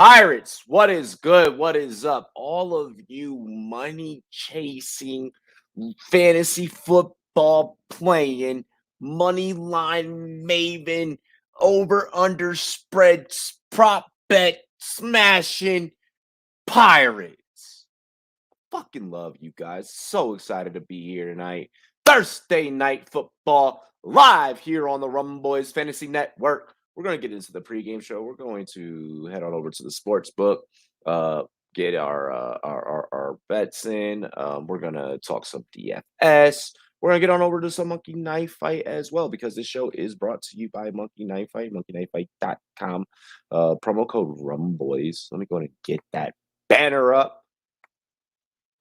Pirates, what is good? What is up? All of you money chasing, fantasy football playing, money line maven, over under spreads, prop bet smashing Pirates. Fucking love you guys. So excited to be here tonight. Thursday night football live here on the Rumboyz Fantasy Network. We're going to get into the pregame show. We're going to head on over to the sports book, get our bets in. We're going to talk some DFS. We're going to get on over to some Monkey Knife Fight as well, because this show is brought to you by Monkey Knife Fight, monkeyknifefight.com. Promo code Rumboyz. Let me go ahead and get that banner up.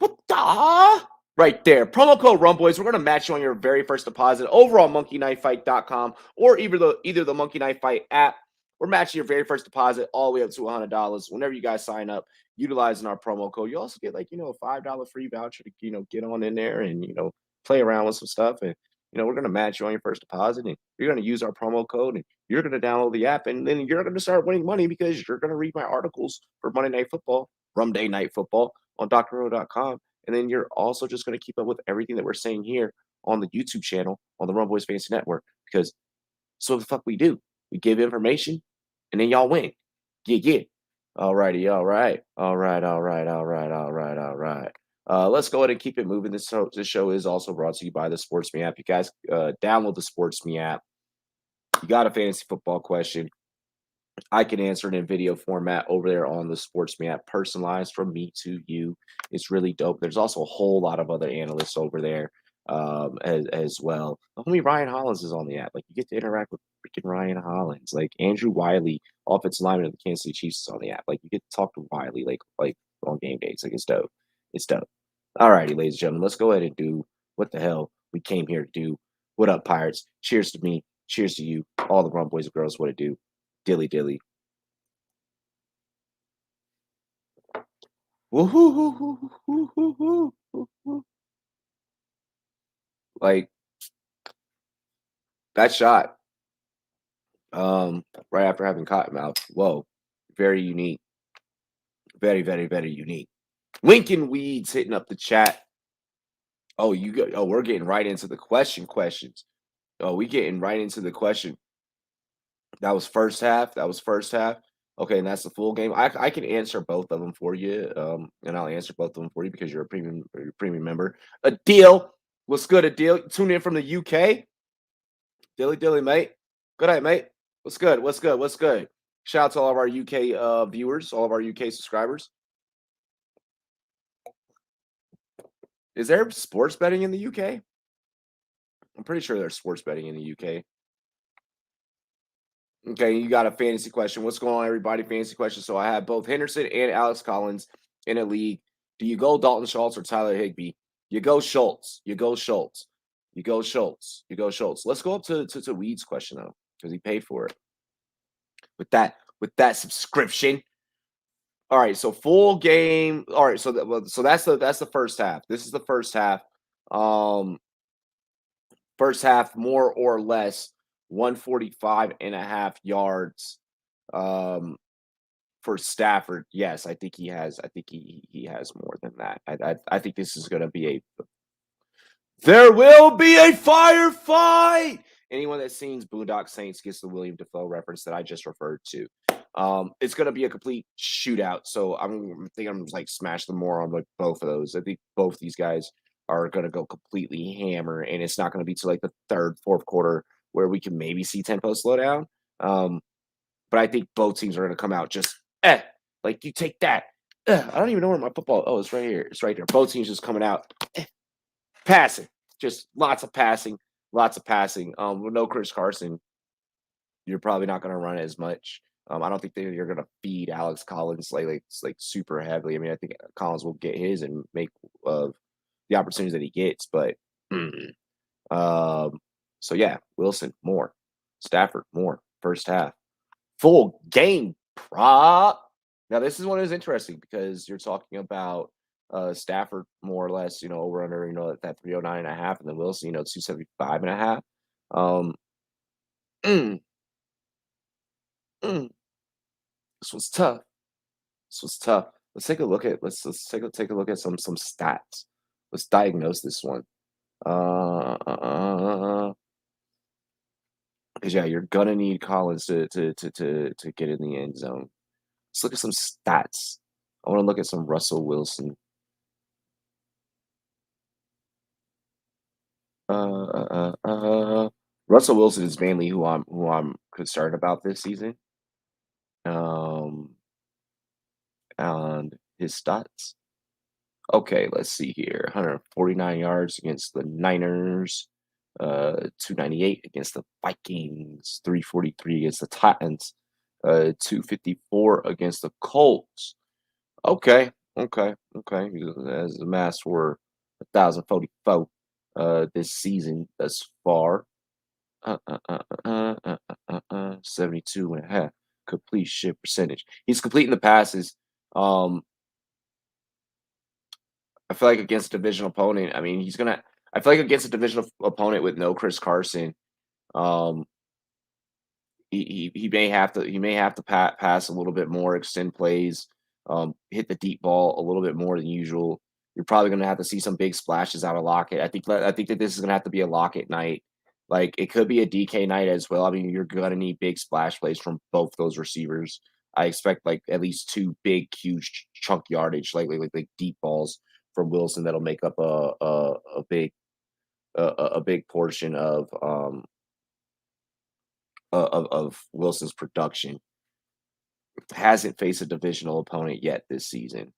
What the? Right there. Promo code Rumboyz. We're going to match you on your very first deposit over on monkeyknifefight.com or either the Monkey Knife Fight app. We're matching your very first deposit all the way up to $100 whenever you guys sign up utilizing our promo code. You also get a $5 free voucher to, get on in there and, play around with some stuff. And, we're going to match you on your first deposit, and you're going to use our promo code, and you're going to download the app, and then you're going to start winning money because you're going to read my articles for Monday Night Football, Rum Day Night Football on drro.com. And then you're also just going to keep up with everything that we're saying here on the YouTube channel on the Rumboyz Fantasy Network, because so the fuck we do. We give information and then y'all win. Yeah. All righty. All right. Let's go ahead and keep it moving. This show is also brought to you by the SportsMe app. You guys download the SportsMe app. You got a fantasy football question, I can answer it in video format over there on the SportsMe app, personalized from me to you. It's really dope. There's also a whole lot of other analysts over there as well. The homie Ryan Hollins is on the app. Like, you get to interact with freaking Ryan Hollins. Like, Andrew Wiley, offensive lineman of the Kansas City Chiefs, is on the app. Like, you get to talk to Wiley like on game days. Like, it's dope. It's dope. All righty, ladies and gentlemen, let's go ahead and do what the hell we came here to do. What up, Pirates? Cheers to me. Cheers to you. All the Rum boys and girls, what it do. Dilly dilly. Woo-hoo-hoo-hoo-hoo-hoo-hoo-hoo. Like, that shot, right after having Cottonmouth. Whoa, very unique. Very, very, very unique. Lincoln Weeds hitting up the chat. Oh, we're getting right into the questions. Oh, we getting right into the question. That was first half. Okay, and that's the full game. I can answer both of them for you, and I'll answer both of them for you because you're a premium member. Adil, what's good, Adil? Tune in from the UK. Dilly, mate. Good night, mate. What's good? Shout out to all of our UK viewers, all of our UK subscribers. Is there sports betting in the UK? I'm pretty sure there's sports betting in the UK. Okay, you got a fantasy question. What's going on, everybody? Fantasy question. So I have both Henderson and Alex Collins in a league. Do you go Dalton Schultz or Tyler Higbee? You go Schultz. Let's go up to Weed's question, though, because he paid for it. With that subscription. All right, so full game. All right, so that's the first half. This is the first half. First half, more or less 145.5 yards for Stafford. Yes, I think he has more than that. I think this is going to be there will be a firefight. Anyone that sings Boondock Saints gets the William Dafoe reference that I just referred to. It's going to be a complete shootout. So I think I'm like smash them more on both of those. I think both these guys are going to go completely hammer, and it's not going to be till like the third, fourth quarter where we can maybe see tempo slow down. But I think both teams are going to come out just, like, you take that. I don't even know where my football. Oh, it's right here. It's right there. Both teams just coming out, passing, just lots of passing. With no Chris Carson, you're probably not going to run as much. I don't think you're going to feed Alex Collins like super heavily. I mean, I think Collins will get his and make the opportunities that he gets, but so yeah, Wilson more, Stafford more. First half, full game prop. Now this is one that is interesting because you're talking about Stafford more or less, over under, at that 309.5, and then Wilson, 275.5. This was tough. This was tough. Let's take a look at take a look at some stats. Let's diagnose this one. Because yeah, you're gonna need Collins to get in the end zone. Let's look at some stats. I want to look at some Russell Wilson. Russell Wilson is mainly who I'm concerned about this season. Um, and his stats. Okay, let's see here. 149 yards against the Niners, 298 against the Vikings, 343 against the Titans, 254 against the Colts. Okay, okay. He has amassed for 1,044 this season thus far. 72 and a half completion percentage. He's completing the passes. Um, I feel like against a divisional opponent, I mean, I feel like against a divisional opponent with no Chris Carson, um, he may have to pass a little bit more, extend plays, hit the deep ball a little bit more than usual. You're probably going to have to see some big splashes out of Lockett. I think that this is going to have to be a Lockett night. Like it could be a DK night as well. I mean, you're going to need big splash plays from both those receivers. I expect like at least two big, huge chunk yardage, like deep balls from Wilson that'll make up a big portion of Wilson's production. Hasn't faced a divisional opponent yet this season,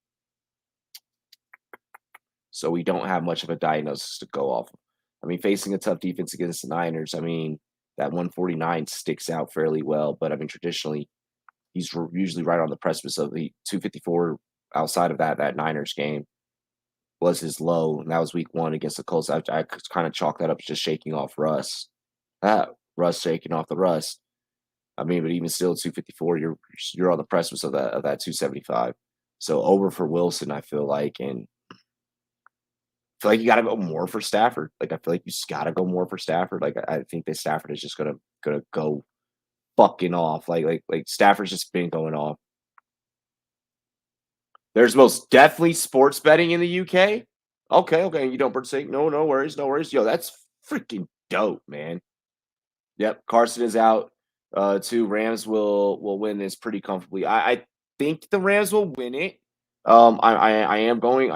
so we don't have much of a diagnosis to go off of. I mean, facing a tough defense against the Niners, I mean, that 149 sticks out fairly well, but I mean, traditionally, he's usually right on the precipice of the 254 outside of that Niners game was his low, and that was week 1 against the Colts. I kind of chalk that up as just shaking off rust. Rust shaking off the rust. I mean, but even still, 254, you're on the precipice of that 275. So over for Wilson, I feel like, and I feel like you got to go more for Stafford. Like I feel like you just got to go more for Stafford. Like I think that Stafford is just gonna go fucking off. Like Stafford's just been going off. There's most definitely sports betting in the UK. Okay. You don't participate? No worries, no worries. Yo, that's freaking dope, man. Yep, Carson is out. Two Rams will win this pretty comfortably. I think the Rams will win it. I am going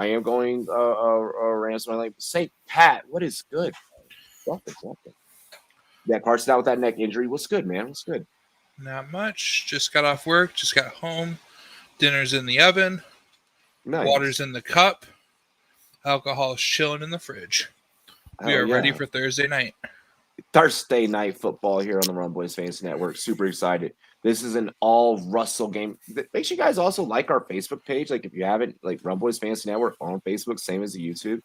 Rams. My like St. Pat. What is good? Something. Yeah, Carson out with that neck injury. What's good, man? What's good? Not much. Just got off work. Just got home. Dinner's in the oven. Nice. Water's in the cup. Alcohol's chilling in the fridge. We are ready for Thursday night. Thursday night football here on the Rumboyz Fantasy Network. Super excited. This is an all Russell game. Make sure you guys also like our Facebook page. Like if you haven't, like Rumboyz Fantasy Network on Facebook, same as the YouTube.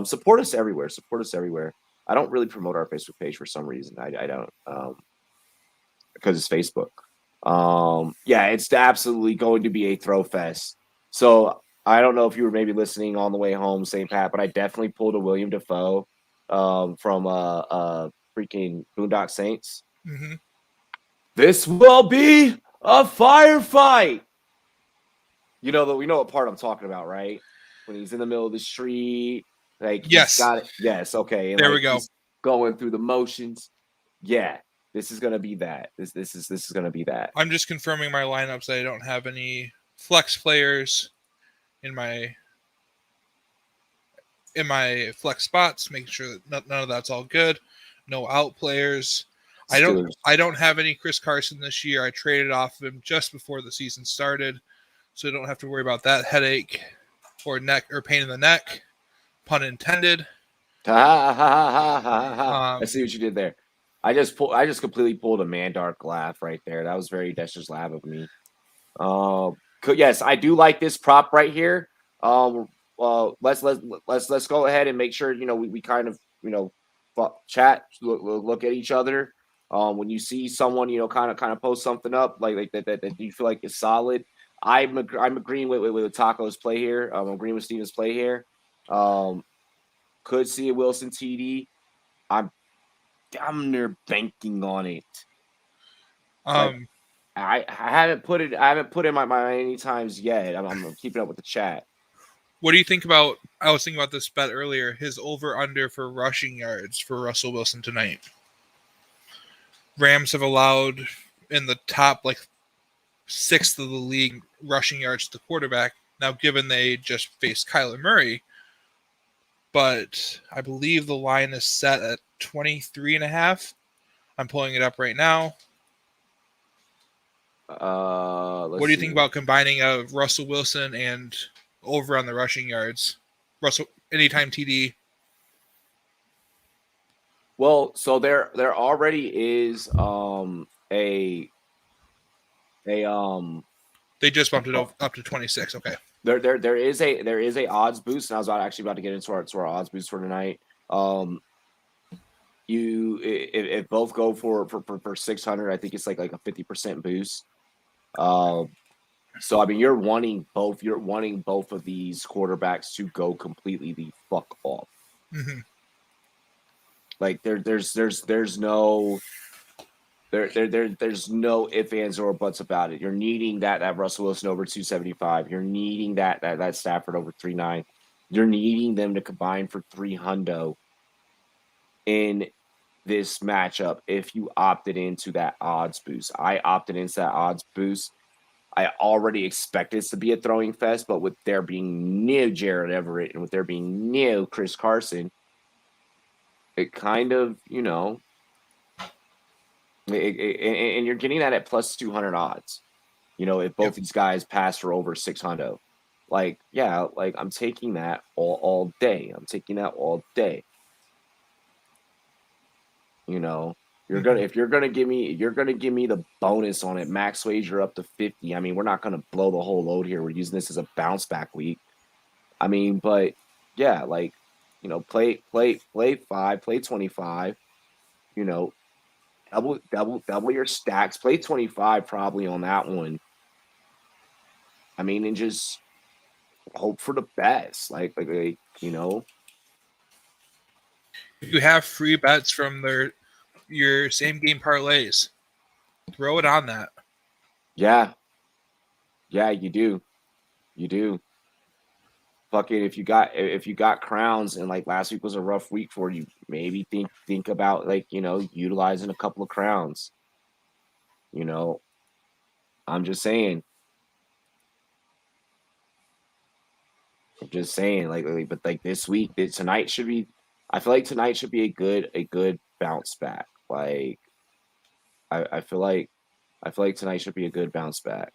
Support us everywhere. Support us everywhere. I don't really promote our Facebook page for some reason. I don't because it's Facebook. Yeah, it's absolutely going to be a throw fest. So I don't know if you were maybe listening on the way home, St. Pat, but I definitely pulled a William Defoe from freaking Boondock Saints. Mm-hmm. This will be a firefight. You know we know what part I'm talking about, right? When he's in the middle of the street, like yes, got it. Yes, okay. And there we go. Going through the motions. Yeah, this is gonna be that. This is gonna be that. I'm just confirming my lineups. I don't have any flex players in my flex spots, making sure that none of that's all good. No out players. I don't have any Chris Carson this year. I traded off of him just before the season started, so I don't have to worry about that headache or pain in the neck. Pun intended. I see what you did there. I just completely pulled a Mandark laugh right there. That was very Dexter's Lab of me. Yes, I do like this prop right here. Let's go ahead and make sure we kind of chat, look at each other. When you see someone kind of post something up like that you feel like is solid. I'm agreeing with Taco's play here. I'm agreeing with Steven's play here. Could see a Wilson TD. I'm damn near banking on it. I haven't put in my any times yet. I'm keeping up with the chat. What do you think about? I was thinking about this bet earlier. His over under for rushing yards for Russell Wilson tonight. Rams have allowed in the top like sixth of the league rushing yards to the quarterback. Now, given they just faced Kyler Murray, but I believe the line is set at 23.5. I'm pulling it up right now. What do you think about combining Russell Wilson and over on the rushing yards? Russell anytime TD. Well, so there already is they just bumped it up to 26. Okay. There is a odds boost, and I was actually about to get into our odds boost for tonight. If both go for 600, I think it's like a 50% boost. So I mean, you're wanting both of these quarterbacks to go completely the fuck off. Mm-hmm. Like there's no ifs, ands, or buts about it. You're needing that Russell Wilson over 275. You're needing that Stafford over 3.9. You're needing them to combine for 300 in this matchup if you opted into that odds boost. I opted into that odds boost. I already expected this to be a throwing fest, but with there being no Jared Everett and with there being no Chris Carson, it kind of, and you're getting that at plus 200 odds. If both these guys pass for over 600, like, yeah, like I'm taking that all day. I'm taking that all day. If you're gonna give me the bonus on it, max wager up to 50. I mean, we're not gonna blow the whole load here. We're using this as a bounce back week. I mean, but yeah, like, play 5, play 25. Double your stacks. Play 25 probably on that one. I mean, and just hope for the best. Like. If you have free bets from your same game parlays, throw it on that. Yeah, you do. You do. Fucking if you got crowns and like last week was a rough week for you, maybe think about like, utilizing a couple of crowns. I'm just saying. But like this week, tonight should be. I feel like tonight should be a good bounce back. Like, I feel like tonight should be a good bounce back.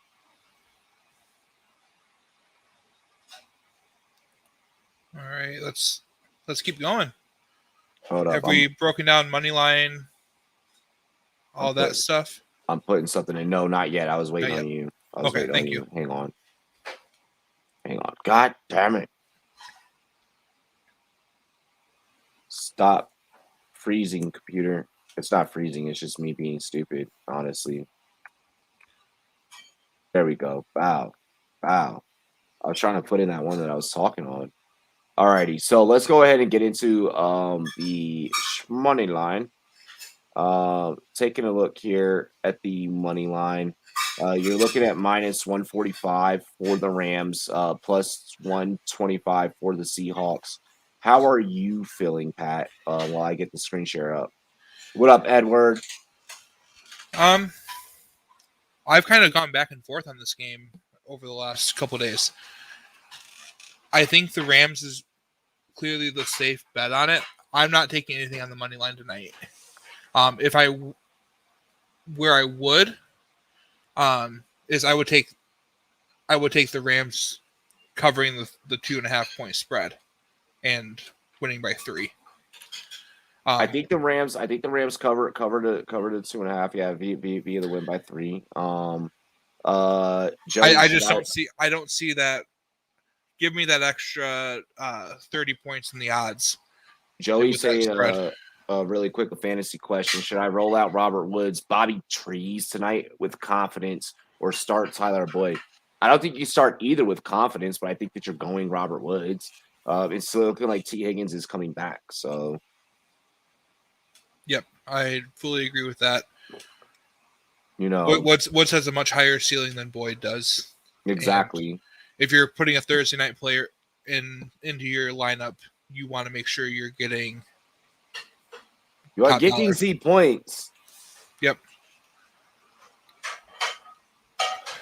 All right, let's keep going. Hold up. Have we broken down money line? All that stuff. I'm putting something in. No, not yet. I was waiting on you. Okay, thank you. Hang on. God damn it. Stop freezing, computer. It's not freezing. It's just me being stupid, honestly. There we go. Wow. I was trying to put in that one that I was talking on. Alrighty. So let's go ahead and get into the money line. Taking a look here at the money line. You're looking at minus 145 for the Rams, plus 125 for the Seahawks. How are you feeling, Pat, while I get the screen share up? What up, Edward? I've kind of gone back and forth on this game over the last couple of days. I think the Rams is clearly the safe bet on it. I'm not taking anything on the money line tonight. Where I would take the Rams covering the 2.5 point spread and winning by 3. I think the Rams cover the 2.5. Yeah, via the win by 3. Joey, I don't see that. Give me that extra 30 points in the odds. Joey saying really quick, a fantasy question. Should I roll out Robert Woods, Bobby Trees tonight with confidence or start Tyler Boyd? I don't think you start either with confidence, but I think that you're going Robert Woods. It's looking like T. Higgins is coming back. So, yep, I fully agree with that. Woods has a much higher ceiling than Boyd does. Exactly. And if you're putting a Thursday night player into your lineup, you want to make sure you're getting. You are getting Z points. Yep.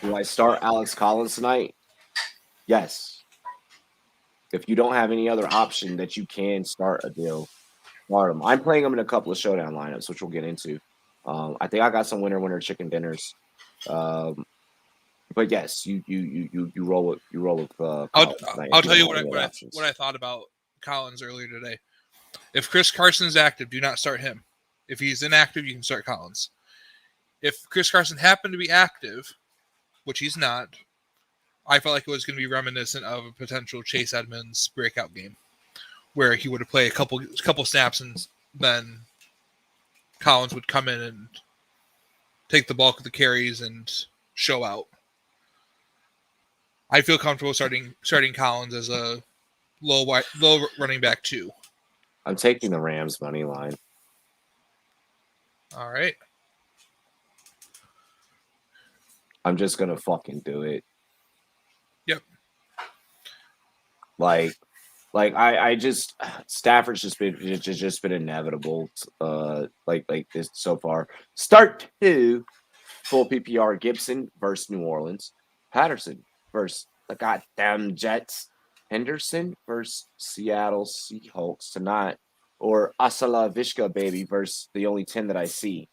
Do I start Alex Collins tonight? Yes. If you don't have any other option that you can start a deal, start him. I'm playing him in a couple of showdown lineups, which we'll get into. I think I got some winner chicken dinners. But yes, you roll with I'll tell you what I thought about Collins earlier today. If Chris Carson's active, do not start him. If he's inactive, you can start Collins. If Chris Carson happened to be active, which he's not, I felt like it was going to be reminiscent of a potential Chase Edmonds breakout game, where he would have played a couple snaps and then Collins would come in and take the bulk of the carries and show out. I feel comfortable starting Collins as a low running back 2. I'm taking the Rams money line. All right. I'm just gonna fucking do it. Yep. Like I just Stafford's just been inevitable. Like this so far. Start 2, full PPR. Gibson versus New Orleans. Patterson versus the goddamn Jets. Henderson versus Seattle Seahawks tonight. Or Asala Vishka baby versus the only 10 that I see.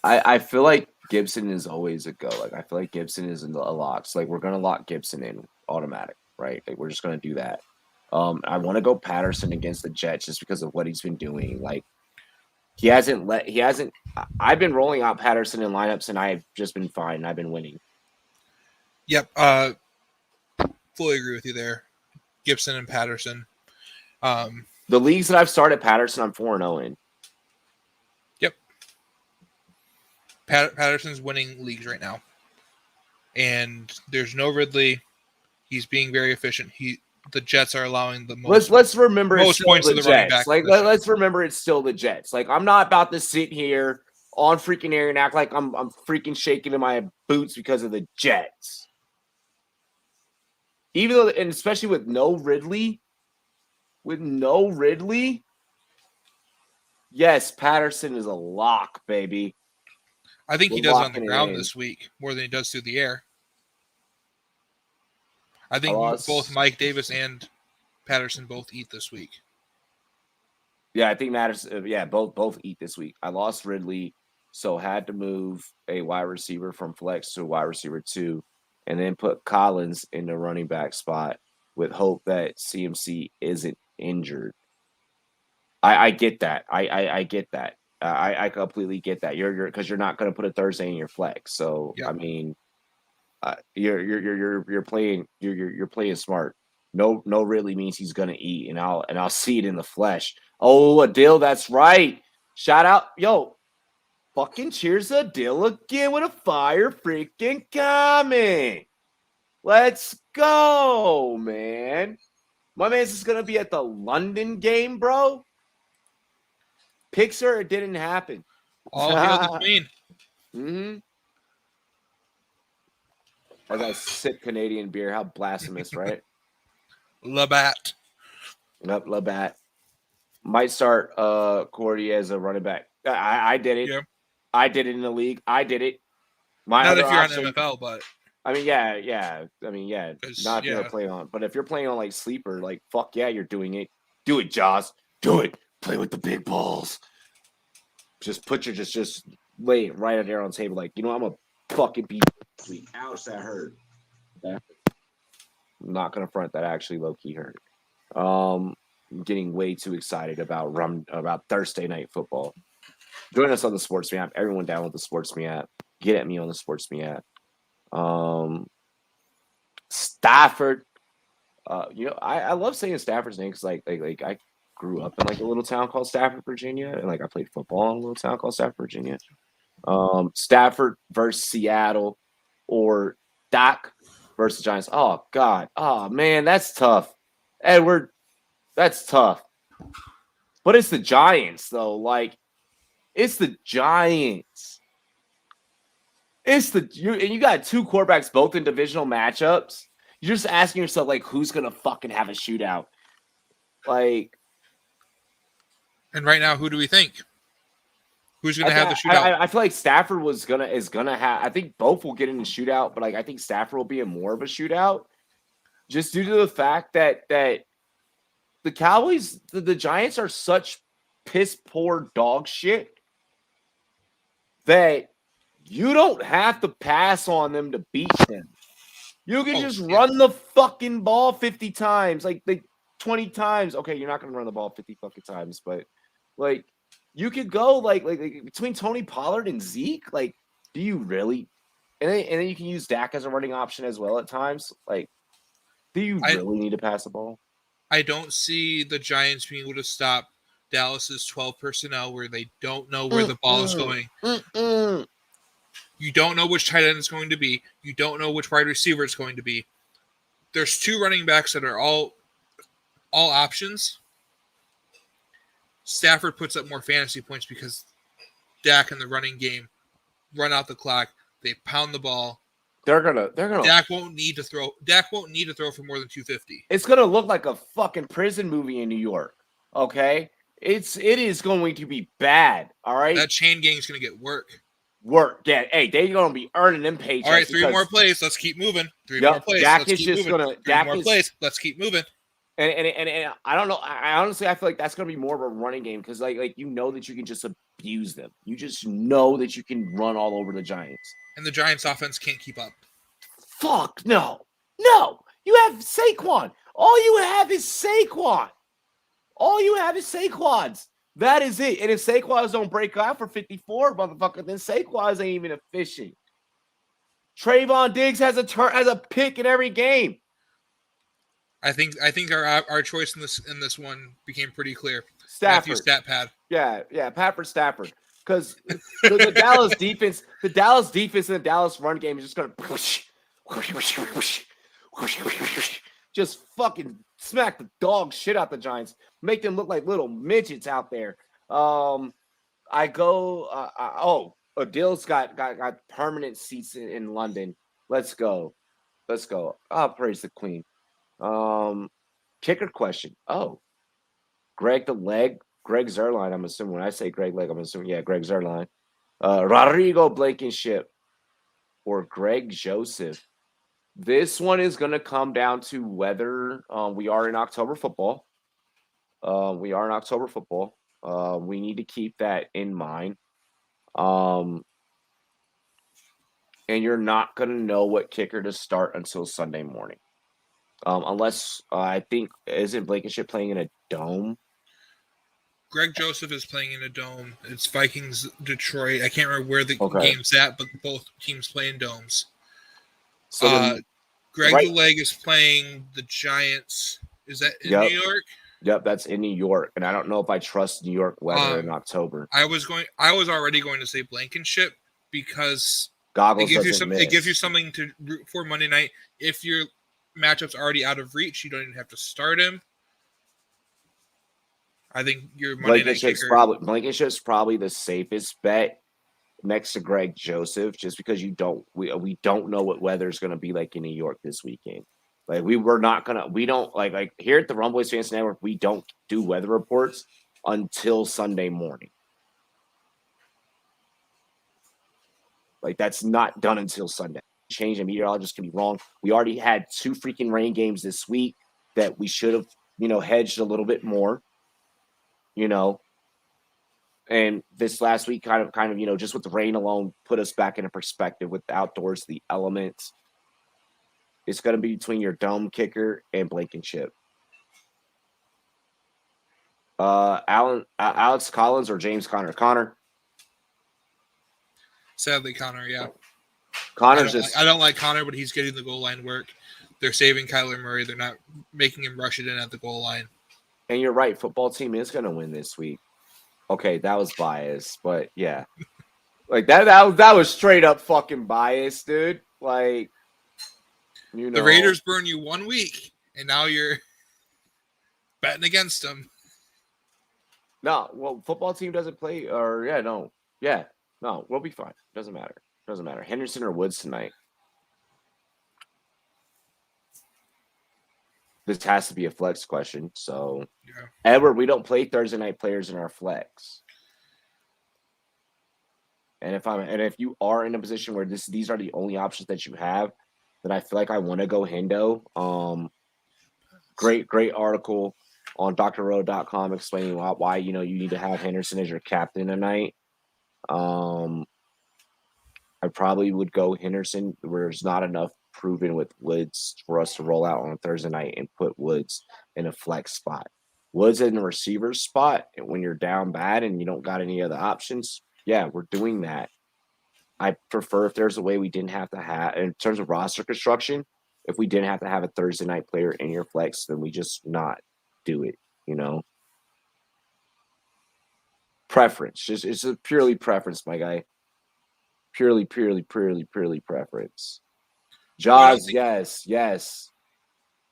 I feel like Gibson is always a go. Like I feel like Gibson is a lock. So like we're gonna lock Gibson in automatic, right? Like we're just gonna do that. I want to go Patterson against the Jets just because of what he's been doing. Like he hasn't. I've been rolling out Patterson in lineups and I've just been fine. I've been winning. Yep. Fully agree with you there. Gibson and Patterson. The leagues that I've started Patterson, I'm 4-0 in. Yep. Patterson's winning leagues right now. And there's no Ridley. He's being very efficient. The Jets are allowing the most. Let's remember most points to the running back. Like let's remember it's still the Jets. Like I'm not about to sit here on freaking air and act like I'm freaking shaking in my boots because of the Jets. Even though, and especially with no Ridley, yes, Patterson is a lock, baby. I think he does on the ground this week more than he does through the air. I think both Mike Davis and Patterson both eat this week. Yeah, I think both eat this week. I lost Ridley, so had to move a wide receiver from flex to wide receiver 2, and then put Collins in the running back spot with hope that CMC isn't injured. I get that. I get that. I completely get that. You're because you're not going to put a Thursday in your flex. So yeah. I mean, you're playing smart. No really means he's going to eat, and I'll see it in the flesh. Oh, Adil, that's right. Shout out, yo. Fucking cheers Adil again with a fire freaking comment. Let's go, man. My man's is gonna be at the London game, bro. Pixar, it didn't happen. All hail the Queen. Mm-hmm. As I sip Canadian beer, how blasphemous, right? Labatt. Yep, Labatt. Might start Cordy as a running back. I did it. Yeah. I did it in the league. I did it. Not if you're on NFL, but I mean, yeah. I mean, yeah. Not if you're playing on, but if you're playing on like sleeper, like fuck yeah, you're doing it. Do it, Jaws. Do it. Play with the big balls. Just put your just lay it right there on the table. Like, you know, I'm a fucking beat. Ouch, that hurt. I'm not gonna front, that actually low key hurt. I'm getting way too excited about Thursday night football. Join us on the SportsMe app. Everyone download the SportsMe app. Get at me on the SportsMe app. Stafford. You know, I love saying Stafford's name because like I grew up in like a little town called Stafford, Virginia, and like I played football in a little town called Stafford, Virginia. Stafford versus Seattle, or Dak versus Giants. Oh God. Oh man, that's tough. Edward, that's tough. But it's the Giants, though. Like, it's the Giants. And you got two quarterbacks both in divisional matchups. You're just asking yourself, like, who's gonna fucking have a shootout? Like, and right now, who do we think? Who's gonna have the shootout? I feel like Stafford is gonna have. I think both will get in the shootout, but like I think Stafford will be in more of a shootout, just due to the fact that the Cowboys, the Giants are such piss poor dog shit that you don't have to pass on them to beat them. You can just run the fucking ball 50 times, like 20 times. Okay, you're not gonna run the ball 50 fucking times, but like you could go like between Tony Pollard and Zeke. Like, do you really? And then you can use Dak as a running option as well at times. Like, do you really need to pass the ball? I don't see the Giants being able to stop Dallas's 12 personnel where they don't know where the ball is going. You don't know which tight end it's going to be. You don't know which wide receiver it's going to be. There's two running backs that are all options. Stafford puts up more fantasy points because Dak in the running game run out the clock. They pound the ball. They're gonna. Dak won't need to throw. Dak won't need to throw for more than 250. It's gonna look like a fucking prison movie in New York. Okay, it is going to be bad. All right, that chain gang is gonna get work. Yeah, hey, they're gonna be earning them paychecks. All right, three more plays. Let's keep moving. Three more plays. Dak is just gonna. Three more plays. Let's keep moving. And I don't know. I honestly feel like that's gonna be more of a running game because like you know that you can just abuse them. You just know that you can run all over the Giants. And the Giants offense can't keep up. Fuck no. You have Saquon. All you have is Saquon. That is it. And if Saquons don't break out for 54, motherfucker, then Saquons ain't even efficient. Trayvon Diggs has a pick in every game. I think our choice in this one became pretty clear. Stafford. Matthew Stat-Pad. Yeah, Pat for Stafford. Because the Dallas defense and the Dallas run game is just gonna just fucking smack the dog shit out the Giants, make them look like little midgets out there. Adil's got permanent seats in London. Let's go. Oh, praise the Queen. Kicker question. Oh, Greg Zuerlein. I'm assuming when I say Greg Leg, I'm assuming Greg Zuerlein. Rodrigo Blankenship or Greg Joseph. This one is going to come down to whether we are in October football. We need to keep that in mind. And you're not going to know what kicker to start until Sunday morning. Unless I think, isn't Blankenship playing in a dome? Greg Joseph is playing in a dome. It's Vikings Detroit. I can't remember where the game's at, but both teams play in domes. So Greg Leg is playing the Giants. Is that in New York? Yep, that's in New York, and I don't know if I trust New York weather in October. I was already going to say Blankenship because Goggles it gives you something to root for Monday night. If your matchup's already out of reach, you don't even have to start him. I think your Monday night kicker. Blankenship's probably the safest bet next to Greg Joseph, just because we don't know what weather is going to be like in New York this weekend. Like we don't here at the Rumboyz Fantasy Network, we don't do weather reports until Sunday morning. Like that's not done until Sunday. Change and meteorologists can be wrong. We already had 2 freaking rain games this week that we should have, hedged a little bit more. And this last week kind of, just with the rain alone, put us back into perspective with the outdoors, the elements. It's going to be between your dome kicker and Blankenship. Alex Collins or James Conner? Connor. Sadly, Connor, yeah. I don't like Connor, but he's getting the goal line work. They're saving Kyler Murray. They're not making him rush it in at the goal line. And you're right. Football team is going to win this week. Okay, that was biased, but yeah. Like that was straight up fucking biased, dude. Like, the Raiders burn you 1 week, and now you're betting against them. No, well, football team doesn't play, or no, we'll be fine. Doesn't matter. Henderson or Woods tonight. This has to be a flex question. So, Yeah. Edward, we don't play Thursday night players in our flex. And if you are in a position where these are the only options that you have, then I feel like I want to go Hendo. Great article on drrow.com explaining why you need to have Henderson as your captain tonight. I probably would go Henderson. There's not enough proven with Woods for us to roll out on a Thursday night and put Woods in a flex spot. Woods in the receiver spot when you're down bad and you don't got any other options. Yeah, we're doing that. I prefer if there's a way we didn't have to have, in terms of roster construction, if we didn't have to have a Thursday night player in your flex, then we just not do it, Preference. It's a purely preference, my guy. Purely preference. Jaws, yes.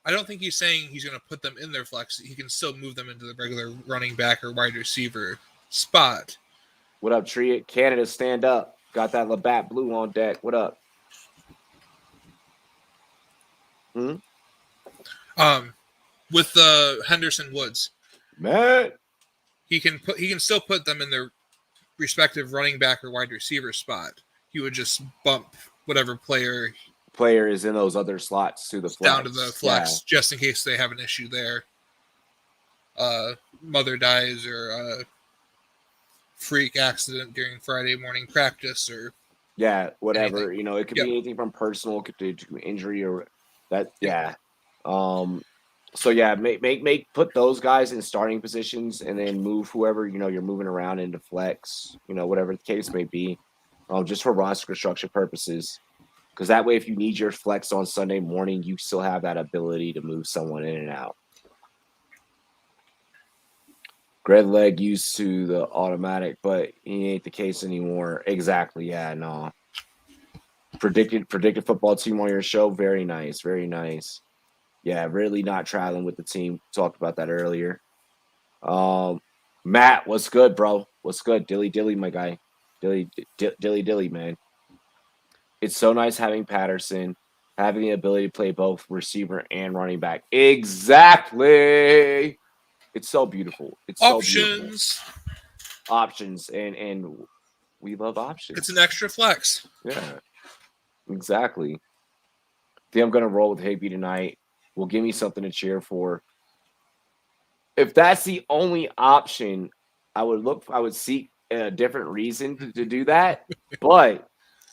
I don't think he's saying he's going to put them in their flex. He can still move them into the regular running back or wide receiver spot. What up, Tree? Canada, stand up. Got that Labatt Blue on deck. What up? With Henderson Woods, man, he can still put them in their respective running back or wide receiver spot. He would just bump whatever player is in those other slots to the flex. Down to the flex, just in case they have an issue there. Mother dies or a freak accident during Friday morning practice or whatever. Anything. It could be anything from personal, it could be injury or that. Yeah. So put those guys in starting positions and then move whoever you're moving around into flex. Whatever the case may be, just for roster construction purposes. Because that way, if you need your flex on Sunday morning, you still have that ability to move someone in and out. Greg leg used to the automatic, but he ain't the case anymore. Exactly. Yeah, no. Predicted football team on your show. Very nice. Yeah, really not traveling with the team. Talked about that earlier. Matt, what's good, bro? What's good? Dilly, my guy. Dilly, man. It's so nice having Patterson, having the ability to play both receiver and running back. Exactly. It's so beautiful. It's options. So beautiful. Options, and we love options. It's an extra flex. Yeah, exactly. I think I'm going to roll with Higby tonight. Will give me something to cheer for. If that's the only option, I would seek a different reason to do that. But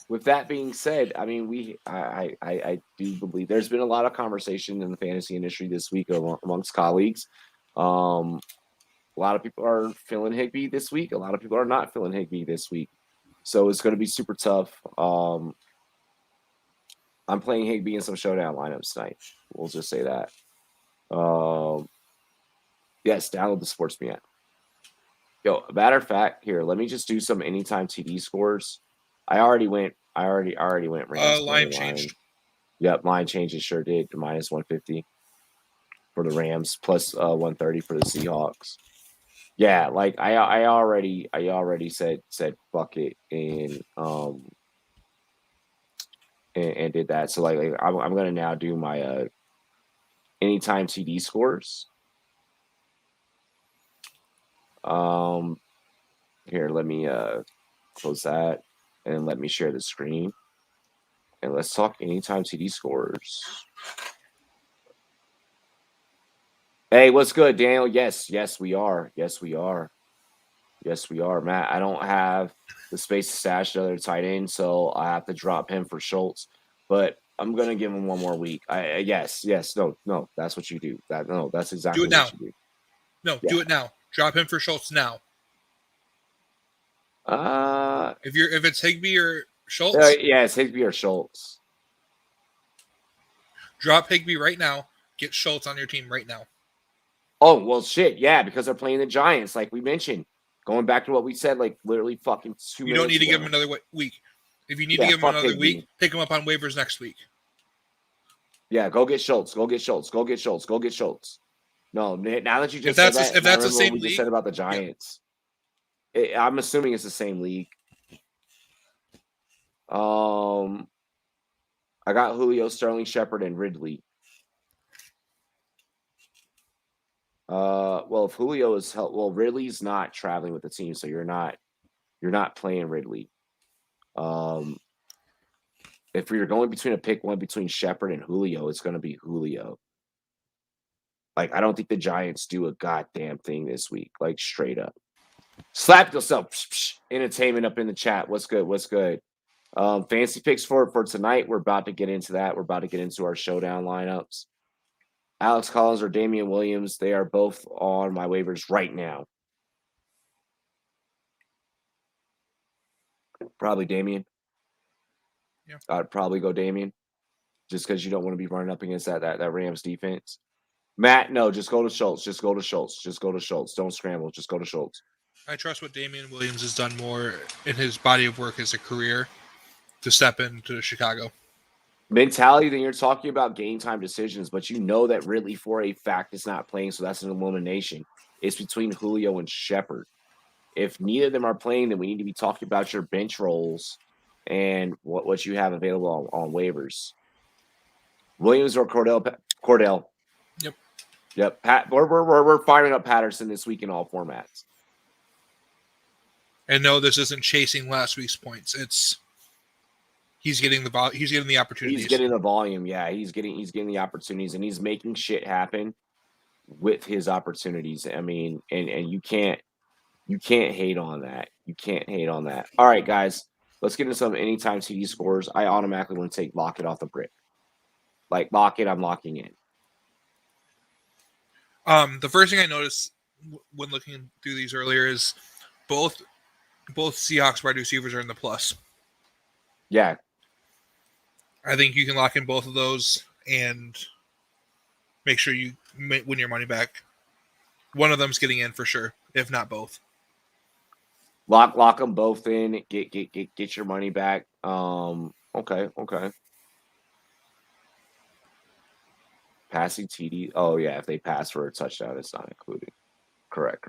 with that being said, I mean, I do believe there's been a lot of conversation in the fantasy industry this week amongst colleagues. A lot of people are feeling Higby this week. A lot of people are not feeling Higby this week. So it's going to be super tough. I'm playing Higby in some showdown lineups tonight. We'll just say that. Yes, download the SportsMe app. Yo, matter of fact, here, let me just do some anytime TD scores. I already went Rams. Line changed. Yep, line changes sure did to minus 150 for the Rams, plus 130 for the Seahawks. Yeah, like I already said fuck it and did that. So like I'm gonna now do my anytime TD scores. Here, let me close that and let me share the screen. And let's talk anytime TD scores. Hey, what's good, Daniel? Yes, we are. Matt, I don't have the space to stash the other tight end, so I have to drop him for Schultz. But I'm gonna give him one more week. Yes, no, that's what you do. That's exactly what you do. No, do it now. Drop him for Schultz now. If it's Higby or Schultz, it's Higby or Schultz. Drop Higby right now. Get Schultz on your team right now. Oh well, shit, yeah, because they're playing the Giants, like we mentioned. Going back to what we said, like literally fucking 2 minutes. You don't need to give him another week. If you need to give him another week, pick him up on waivers next week. Yeah, go get Schultz. Go get Schultz. No, now that you just If said that, that's the remember what same we just league, said about the Giants. Yeah. I'm assuming it's the same league. I got Julio, Sterling Shepard, and Ridley. Well, if Julio is Ridley's not traveling with the team, so you're not playing Ridley. If you're going between between Shepard and Julio, it's going to be Julio. Like, I don't think the Giants do a goddamn thing this week. Like, straight up. Slap yourself. Entertainment up in the chat. What's good? What's good? Fancy picks for tonight. We're about to get into that. We're about to get into our showdown lineups. Alex Collins or Damian Williams, they are both on my waivers right now. Probably Damian. Yeah. I'd probably go Damian, just because you don't want to be running up against that Rams defense. Matt, no, just go to Schultz. Just go to Schultz. Just go to Schultz. Don't scramble. Just go to Schultz. I trust what Damian Williams has done more in his body of work as a career to step into Chicago. Mentality, then you're talking about game time decisions, but you know that Ridley for a fact is not playing, so that's an elimination. It's between Julio and Shepard. If neither of them are playing, then we need to be talking about your bench roles and what you have available on waivers. Williams or Cordell? Cordell. Yep. We're firing up Patterson this week in all formats. And no, this isn't chasing last week's points. It's he's getting the opportunities. He's getting the volume. Yeah, he's getting the opportunities, and he's making shit happen with his opportunities. I mean, and you can't hate on that. You can't hate on that. All right, guys, let's get into some anytime TD scores. I automatically want to take Lockett off the brick. Like Lockett, I'm locking in. The first thing I noticed when looking through these earlier is both Seahawks wide receivers are in the plus. Yeah. I think you can lock in both of those and make sure you win your money back. One of them's getting in for sure, if not both. Lock them both in. Get your money back. Okay. Passing TD. Oh yeah, if they pass for a touchdown, it's not included. Correct.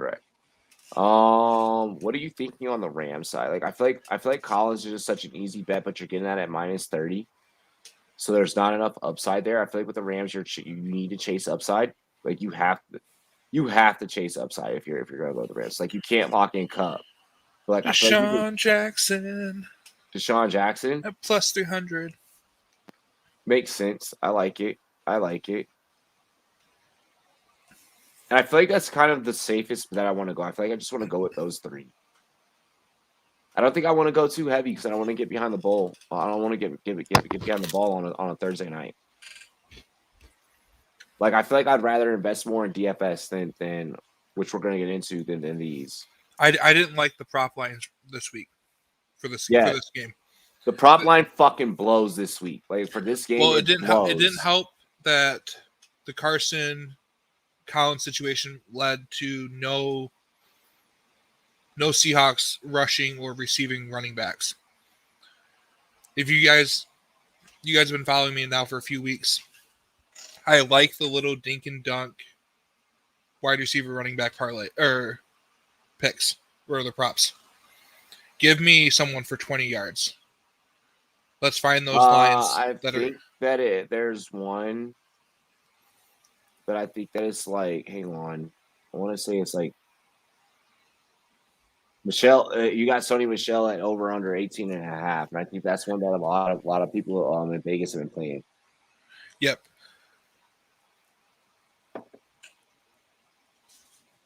What are you thinking on the Rams side? Like, I feel like Collins is just such an easy bet, but you're getting that at -30, so there's not enough upside there. I feel like with the Rams, you need to chase upside. Like, you have to chase upside if you're gonna go to the Rams. Like, you can't lock in Cup. But like, Deshaun Jackson at plus 300 makes sense. I like it. And I feel like that's kind of the safest that I want to go. I feel like I just want to go with those three. I don't think I want to go too heavy because I don't want to get behind the ball. I don't want to get behind the ball on a Thursday night. Like, I feel like I'd rather invest more in DFS than which we're going to get into than these. I didn't like the prop lines this week for this game. The prop line fucking blows this week. Like, for this game, well, it didn't help that the Carson Collins situation led to no Seahawks rushing or receiving running backs. If you guys have been following me now for a few weeks, I like the little dink and dunk wide receiver running back parlay or picks or the props. Give me someone for 20 yards. Let's find those lines. There's one. But I think that it's like, hang on. I want to say it's like Michelle. You got Sony Michelle at over under 18.5, and I think that's one that a lot of people in Vegas have been playing. Yep.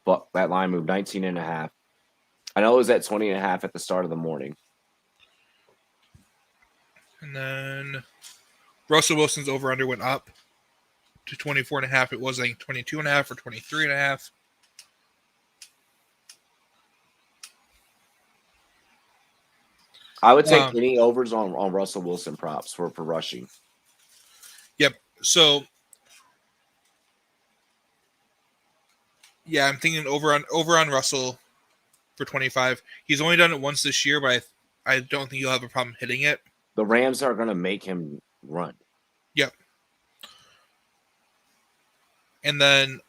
But that line moved 19.5. I know it was at 20.5 at the start of the morning. And then Russell Wilson's over under went up to 24.5. It was like 22.5 or 23.5. I would take any overs on Russell Wilson props for rushing. Yep. So yeah, I'm thinking over on Russell for 25. He's only done it once this year, but I don't think he'll have a problem hitting it. The Rams are going to make him run. Yep. And then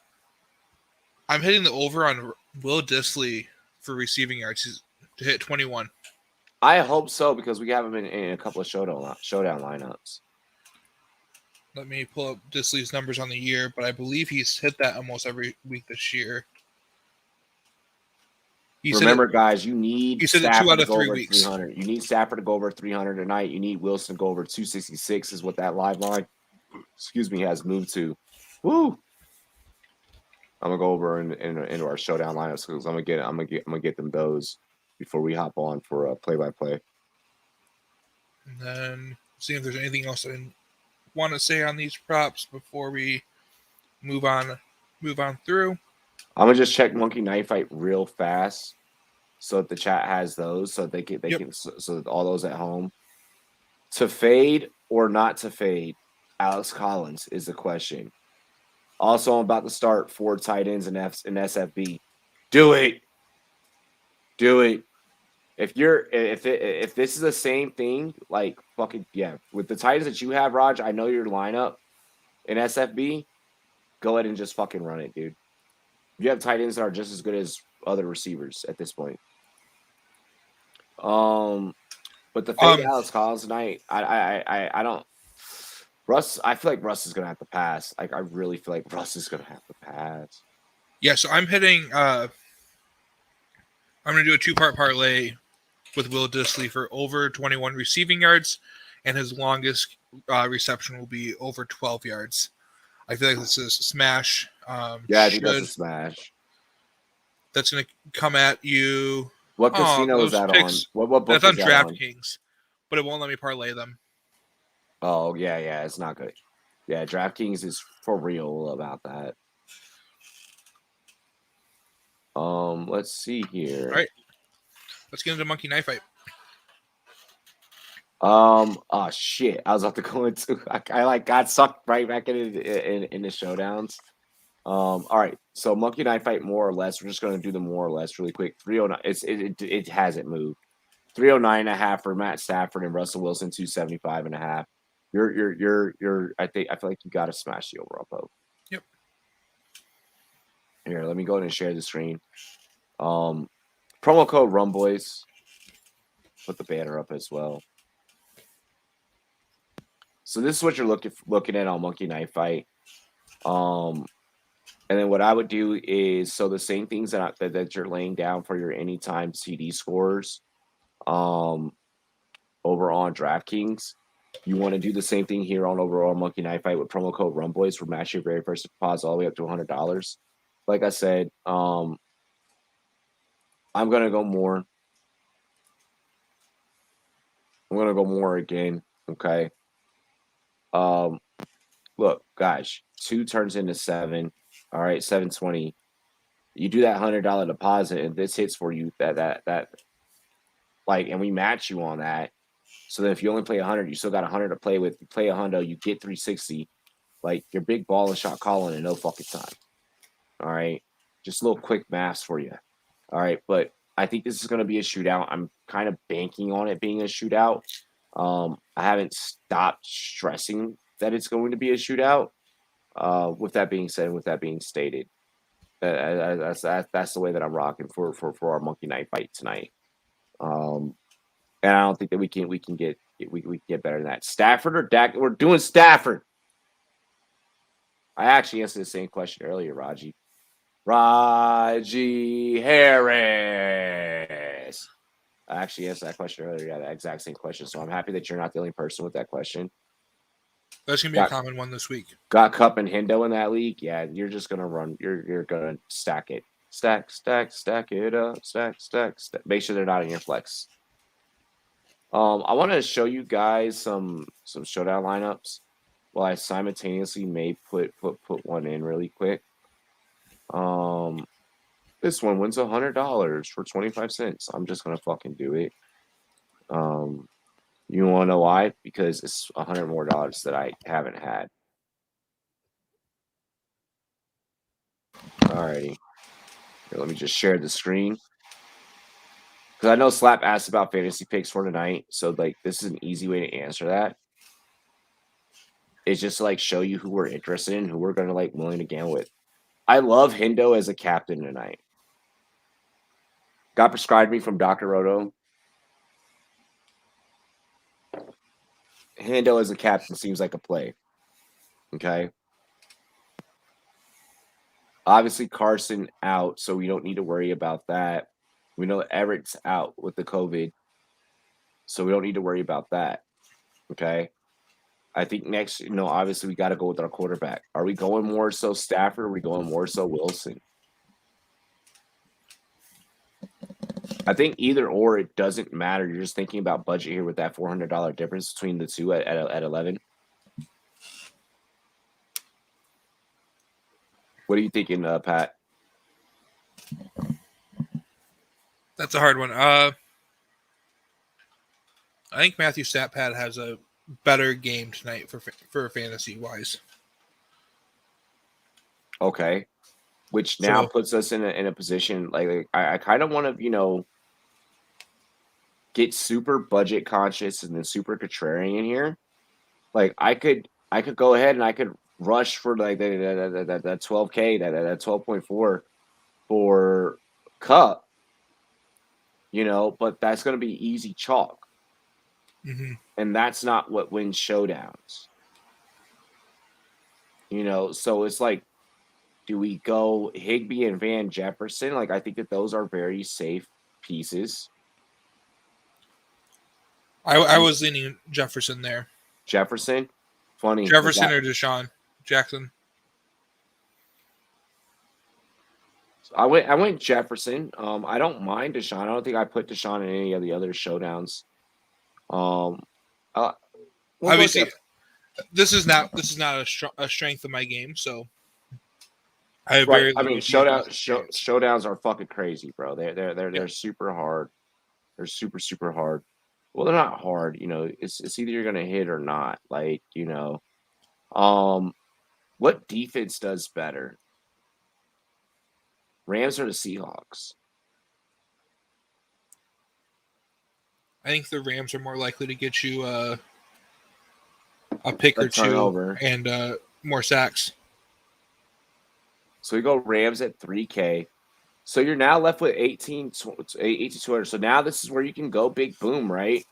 I'm hitting the over on Will Dissly for receiving yards to hit 21. I hope so because we have him in a couple of showdown lineups. Let me pull up Dissly's numbers on the year, but I believe he's hit that almost every week this year. Remember, guys, you need Stafford to go over 300. You need Stafford to go over 300 tonight. You need Wilson to go over 266 is what that live line, has moved to. Woo! I'm gonna go over into our showdown lineups because I'm gonna get them those before we hop on for a play-by-play. And then see if there's anything else I want to say on these props before we move on through. I'm gonna just check Monkey Knife Fight real fast, so that the chat has those, so they can so that all those at home. To fade or not to fade, Alex Collins is the question. Also, I'm about to start 4 tight ends in SFB. Do it. If this is the same thing, like fucking yeah, with the tight ends that you have, Raj, I know your lineup in SFB. Go ahead and just fucking run it, dude. You have tight ends that are just as good as other receivers at this point. But the fake Alex Collins tonight, I don't. Russ, I feel like Russ is gonna have to pass. Like I really feel like Russ is gonna have to pass. Yeah, so I'm hitting. I'm gonna do a 2-part parlay with Will Dissly for over 21 receiving yards, and his longest reception will be over 12 yards. I feel like this is a smash. Yeah, I think that's a smash. That's gonna come at you. What casino is that on? What book that's on DraftKings, but it won't let me parlay them. Oh, yeah, it's not good. Yeah, DraftKings is for real about that. Let's see here. All right. Let's get into Monkey Knife Fight. Oh shit. I was about to go into I got sucked right back in the showdowns. All right. So Monkey Knife Fight more or less. We're just gonna do the more or less really quick. 309. It hasn't moved. 309.5 for Matt Stafford and Russell Wilson, 275.5. You're I feel like you gotta smash the overall vote. Yep. Here, let me go ahead and share the screen. Promo code Rumboyz. Put the banner up as well. So this is what you're looking at on Monkey Knife Fight. And then what I would do is the same things that you're laying down for your anytime CD scores over on DraftKings. You want to do the same thing here on overall Monkey Knife Fight with promo code Rumboyz for match your very first deposit all the way up to $100. Like I said, I'm gonna go more. I'm gonna go more again. Okay. Look, guys, 2 turns into 7. All right, 720. You do that $100 deposit, and this hits for you. That and we match you on that. So then if you only play 100, you still got 100 to play with. You play a hundo, you get 360. Like your big ball and shot calling in no fucking time. All right, just a little quick maths for you. All right, but I think this is going to be a shootout. I'm kind of banking on it being a shootout. I haven't stopped stressing that it's going to be a shootout. With that being said, with that being stated, that's the way that I'm rocking for our Monkey Knife Fight tonight. And I don't think that we can get better than that. Stafford or Dak? We're doing Stafford. I actually answered the same question earlier, Raji Harris. I actually answered that question earlier. Yeah, the exact same question. So I'm happy that you're not the only person with that question. That's gonna be a common one this week. Got Cup and Hendo in that league. Yeah, you're just gonna run. You're gonna stack it. Stack it up. Stack. Make sure they're not in your flex. I want to show you guys some showdown lineups while I simultaneously may put one in really quick. This one wins $100 for 25 cents. I'm just gonna fucking do it. You want to know why? Because it's $100 more that I haven't had. Alrighty. Here, let me just share the screen. Because I know Slap asked about fantasy picks for tonight. So, this is an easy way to answer that. It's just to, show you who we're interested in, who we're going to, willing to gamble with. I love Hendo as a captain tonight. Got prescribed me from Dr. Roto. Hendo as a captain seems like a play. Okay. Obviously, Carson out, so we don't need to worry about that. We know Everett's out with the COVID, so we don't need to worry about that. Okay. I think next, obviously we got to go with our quarterback. Are we going more so Stafford? Or are we going more so Wilson? I think either or, it doesn't matter. You're just thinking about budget here with that $400 difference between the two at 11. What are you thinking, Pat? That's a hard one. I think Matthew Statpad has a better game tonight for fantasy wise. Okay, which now puts us in a position like I kind of want to get super budget conscious and then super contrarian here. Like I could go ahead and I could rush for like that 12K, that 12.4 for Cup, but that's going to be easy chalk. Mm-hmm. And that's not what wins showdowns. So it's like, do we go Higbee and Van Jefferson? Like, I think that those are very safe pieces. I was leaning Jefferson there. Jefferson? Funny. Jefferson or Deshaun Jackson? I went Jefferson. I don't mind Deshaun. I don't think I put Deshaun in any of the other showdowns. Obviously, this is not a strength of my game, so I showdowns are fucking crazy, bro. They're super hard. They're super hard. Well, they're not hard. It's either you're gonna hit or not. Like, what defense does better? Rams or the Seahawks? I think the Rams are more likely to get you a pick or turnover. Two and more sacks. So we go Rams at 3K. So you're now left with 18,200. So now this is where you can go big boom, right?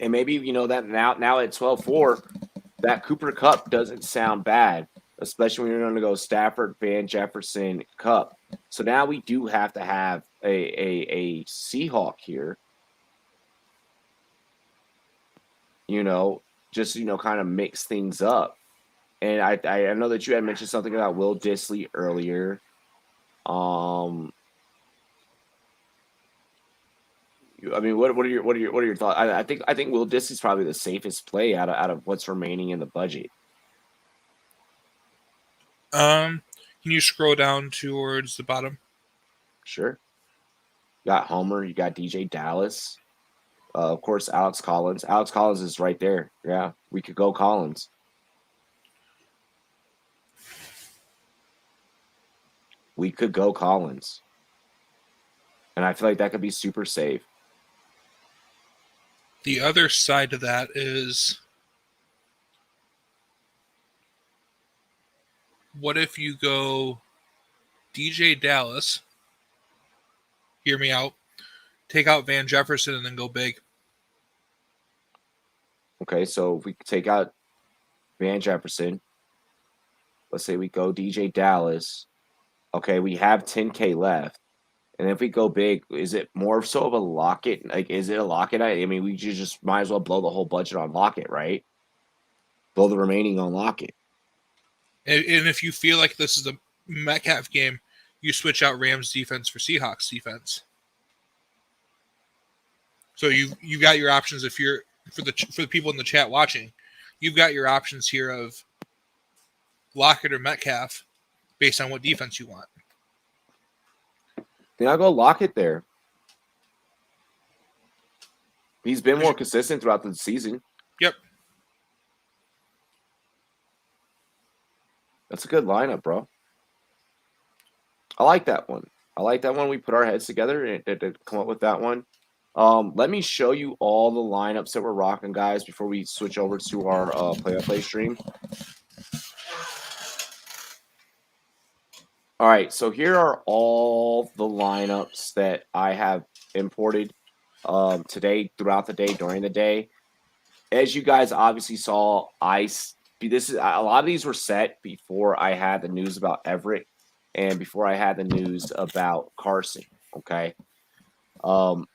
And maybe that now at 12.4, that Cooper Kupp doesn't sound bad, especially when you're going to go Stafford, Van Jefferson, Kupp. So now we do have to have a Seahawk here. Just kind of mix things up. And I know that you had mentioned something about Will Dissly earlier. What are your thoughts? I think Will Dissly's probably the safest play out of what's remaining in the budget. Can you scroll down towards the bottom? Sure. You got Homer. You got DJ Dallas. Of course, Alex Collins. Alex Collins is right there. Yeah, we could go Collins. We could go Collins. And I feel like that could be super safe. The other side to that is, what if you go DJ Dallas, hear me out, take out Van Jefferson, and then go big? Okay, so if we take out Van Jefferson, let's say we go DJ Dallas. Okay, we have 10K left. And if we go big, is it more so of a Lockett? Like, is it a Lockett? I mean, we just might as well blow the whole budget on Lockett, right? Blow the remaining on Lockett. And if you feel like this is a Metcalf game, you switch out Rams defense for Seahawks defense. So you got your options. If you're for the people in the chat watching, you've got your options here of Lockett or Metcalf based on what defense you want. Then I'll go Lockett there. He's been more consistent throughout the season. Yep. That's a good lineup, bro. I like that one. We put our heads together and to come up with that one. Let me show you all the lineups that we're rocking, guys, before we switch over to our play-by-play stream. All right, so here are all the lineups that I have imported today, throughout the day, during the day. As you guys obviously saw, this is a lot of these were set before I had the news about Everett and before I had the news about Carson. Okay. Um,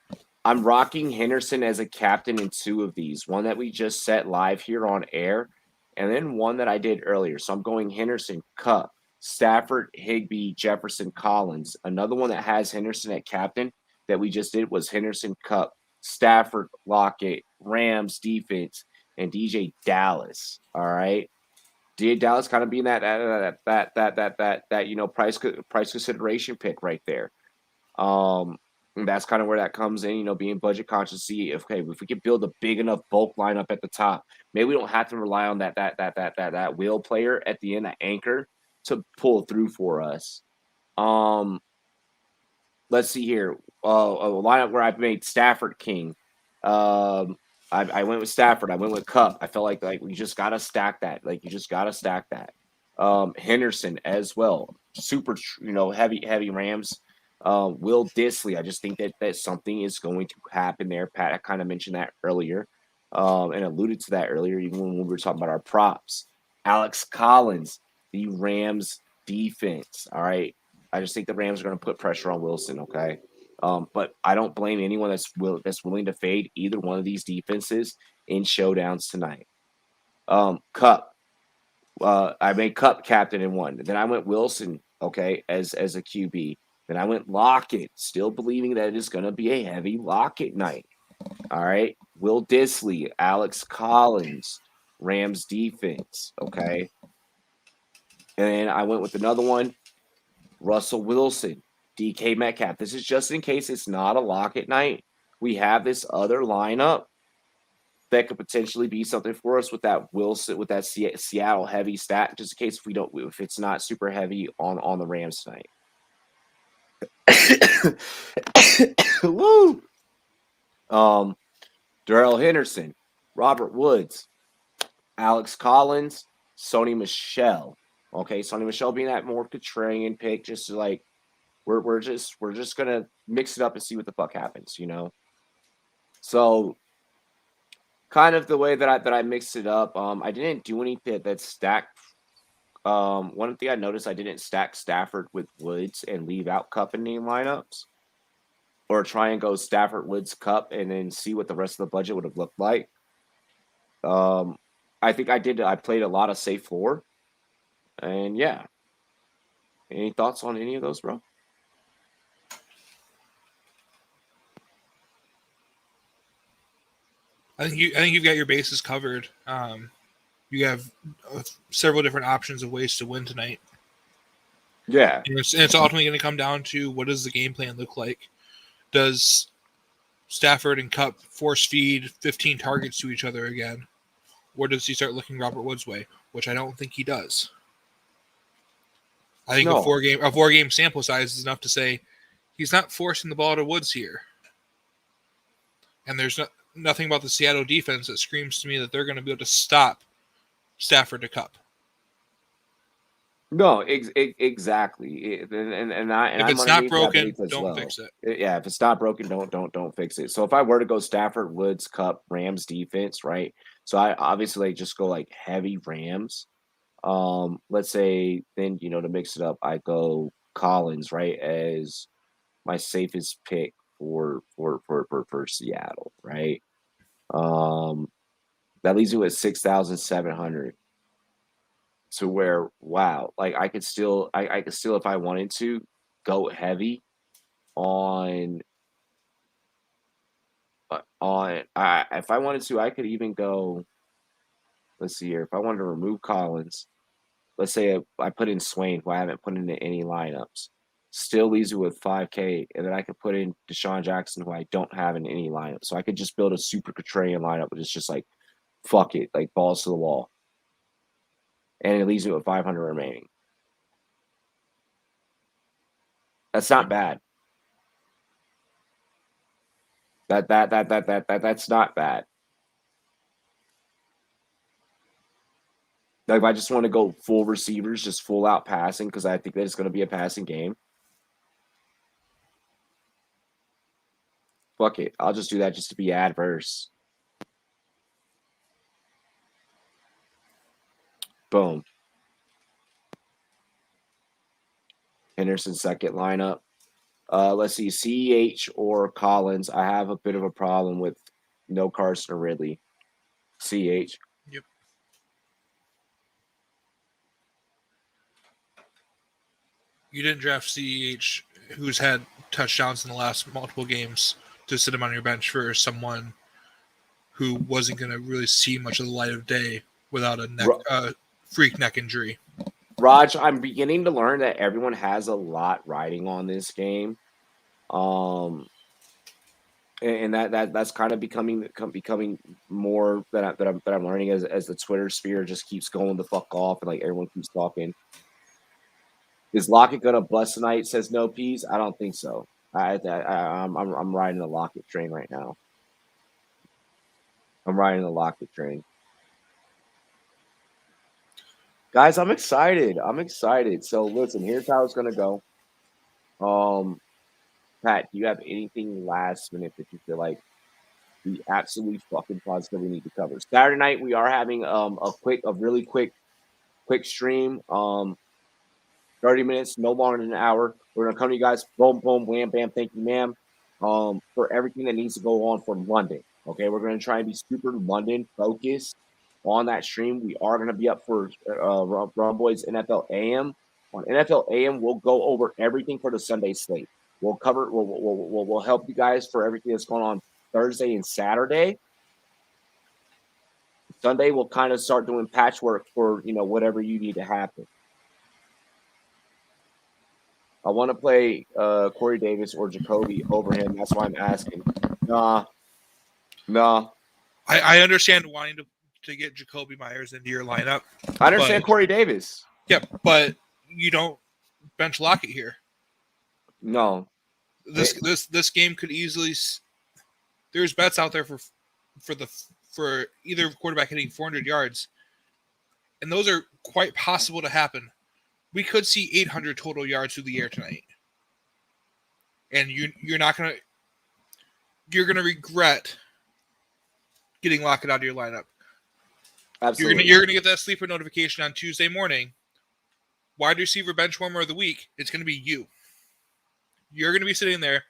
I'm rocking Henderson as a captain in 2 of these. One that we just set live here on air, and then one that I did earlier. So I'm going Henderson, Cup, Stafford, Higbee, Jefferson, Collins. Another one that has Henderson at captain that we just did was Henderson, Cup, Stafford, Lockett, Rams defense, and DJ Dallas. All right. DJ Dallas kind of being that price consideration pick right there. And that's kind of where that comes in, being budget conscious. See if we can build a big enough bulk lineup at the top, maybe we don't have to rely on that wheel player at the end, that anchor, to pull through for us. Let's see here. A lineup where I've made Stafford king. I went with Stafford. I went with Cup. I felt like we just gotta stack that. Like you just gotta stack that. Henderson as well. Super, heavy Rams. Will Disley. I just think that something is going to happen there. Pat, I kind of mentioned that earlier, and alluded to that earlier, even when we were talking about our props. Alex Collins, the Rams defense. All right. I just think the Rams are going to put pressure on Wilson. Okay. But I don't blame anyone that's willing to fade either one of these defenses in showdowns tonight. Cup. I made Cup captain in one. Then I went Wilson, okay, as a QB. Then I went Lockett, still believing that it is going to be a heavy Lockett night. All right. Will Disley, Alex Collins, Rams defense, okay. And then I went with another one, Russell Wilson, DK Metcalf. This is just in case it's not a Lockett night. We have this other lineup that could potentially be something for us with that Wilson, with that Seattle heavy stat, just in case if it's not super heavy on the Rams tonight. Woo! Darrell Henderson, Robert Woods, Alex Collins, Sony Michel. Okay, Sony Michel being that more contrarian pick, just to like we're just gonna mix it up and see what the fuck happens, So kind of the way that I mixed it up. I didn't do anything that stacked. One thing I noticed, I didn't stack Stafford with Woods and leave out Cup in the lineups, or try and go Stafford, Woods, Cup, and then see what the rest of the budget would have looked like. I think I did. I played a lot of safe floor, and yeah. Any thoughts on any of those, bro? I think you've got your bases covered. You have several different options of ways to win tonight. Yeah, and it's ultimately going to come down to what does the game plan look like? Does Stafford and Cup force feed 15 targets to each other again, or does he start looking Robert Woods' way? Which I don't think he does. I think a four game sample size is enough to say he's not forcing the ball to Woods here. And there's nothing about the Seattle defense that screams to me that they're going to be able to stop Stafford to Cup. No, exactly. If it's not broken, don't fix it. Yeah, if it's not broken, don't fix it. So if I were to go Stafford, Woods, Cup, Rams defense, right? So I obviously just go like heavy Rams. Let's say then to mix it up, I go Collins, right, as my safest pick for Seattle, right? That leaves you with 6,700. To where, wow, like I could still if I wanted to go heavy on if I wanted to, I could even go, let's see here, if I wanted to remove Collins, let's say I put in Swain, who I haven't put into any lineups, still leaves you with 5K, and then I could put in Deshaun Jackson, who I don't have in any lineup. So I could just build a super contrarian lineup, which is just like, fuck it, like balls to the wall. And it leaves me with 500 remaining. That's not bad. That's not bad. Like, if I just want to go full receivers, just full out passing, because I think that it's going to be a passing game. Fuck it. I'll just do that just to be adverse. Boom. Henderson second lineup. Let's see, CEH or Collins. I have a bit of a problem with no Carson or Ridley. CH. Yep. You didn't draft CEH, who's had touchdowns in the last multiple games, to sit him on your bench for someone who wasn't going to really see much of the light of day without a freak neck injury. Raj, I'm beginning to learn that everyone has a lot riding on this game. And that's kind of becoming more that I'm learning as the Twitter sphere just keeps going the fuck off and like everyone keeps talking. Is Lockett gonna bust tonight? Says No Peas. I don't think so. I'm riding the Lockett train right now. I'm riding the Lockett train. Guys, I'm excited. So listen, here's how it's gonna go. Pat, do you have anything last minute that you feel like we absolutely fucking positively need to cover? Saturday night we are having a really quick stream. 30 minutes, no longer than an hour. We're gonna come to you guys, boom, boom, wham, bam, thank you, ma'am. For everything that needs to go on for London. Okay, we're gonna try and be super London focused on that stream. We are gonna be up for Rumboyz NFL AM. On NFL AM, we'll go over everything for the Sunday slate. We'll cover. We'll help you guys for everything that's going on Thursday and Saturday. Sunday, we'll kind of start doing patchwork for whatever you need to happen. I want to play Corey Davis or Jacoby over him. That's why I'm asking. Nah. I understand wanting to get Jacoby Myers into your lineup. I understand Corey Davis. Yep, but you don't bench Lockett here. No. This game could easily. There's bets out there for either quarterback hitting 400 yards, and those are quite possible to happen. We could see 800 total yards through the air tonight, and you're gonna regret getting Lockett out of your lineup. Absolutely, you're gonna get that sleeper notification on Tuesday morning. Wide receiver bench warmer of the week. It's gonna be you. You're gonna be sitting there,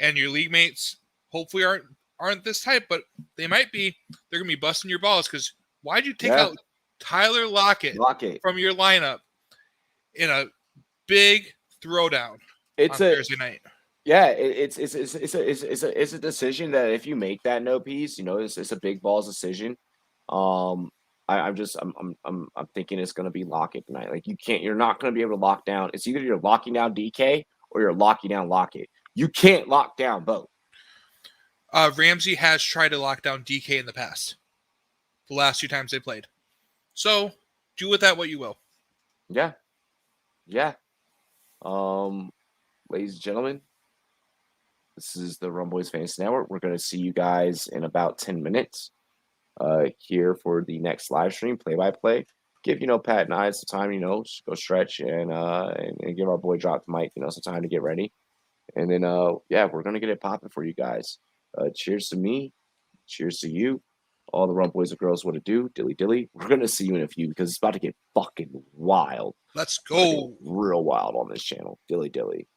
and your league mates hopefully aren't this type, but they might be. They're gonna be busting your balls because why'd you take out Tyler Lockett from your lineup in a big throwdown on Thursday night? Yeah, it's a decision that if you make that no piece, it's a big balls decision. I'm thinking it's going to be Lockett tonight. Like you're not going to be able to lock down. It's either you're locking down DK or you're locking down Lockett. You can't lock down both. Ramsey has tried to lock down DK in the past, the last 2 times they played. So do with that what you will. Yeah. Ladies and gentlemen, this is the Rumboyz Fantasy Network. We're going to see you guys in about 10 minutes here for the next live stream, play-by-play. Give, Pat and I some time, go stretch and give our boy Drop the Mic, some time to get ready. And then, we're going to get it popping for you guys. Cheers to me. Cheers to you. All the Rumboyz and girls, what it do? Dilly dilly. We're going to see you in a few because it's about to get fucking wild. Let's go. Real wild on this channel. Dilly dilly.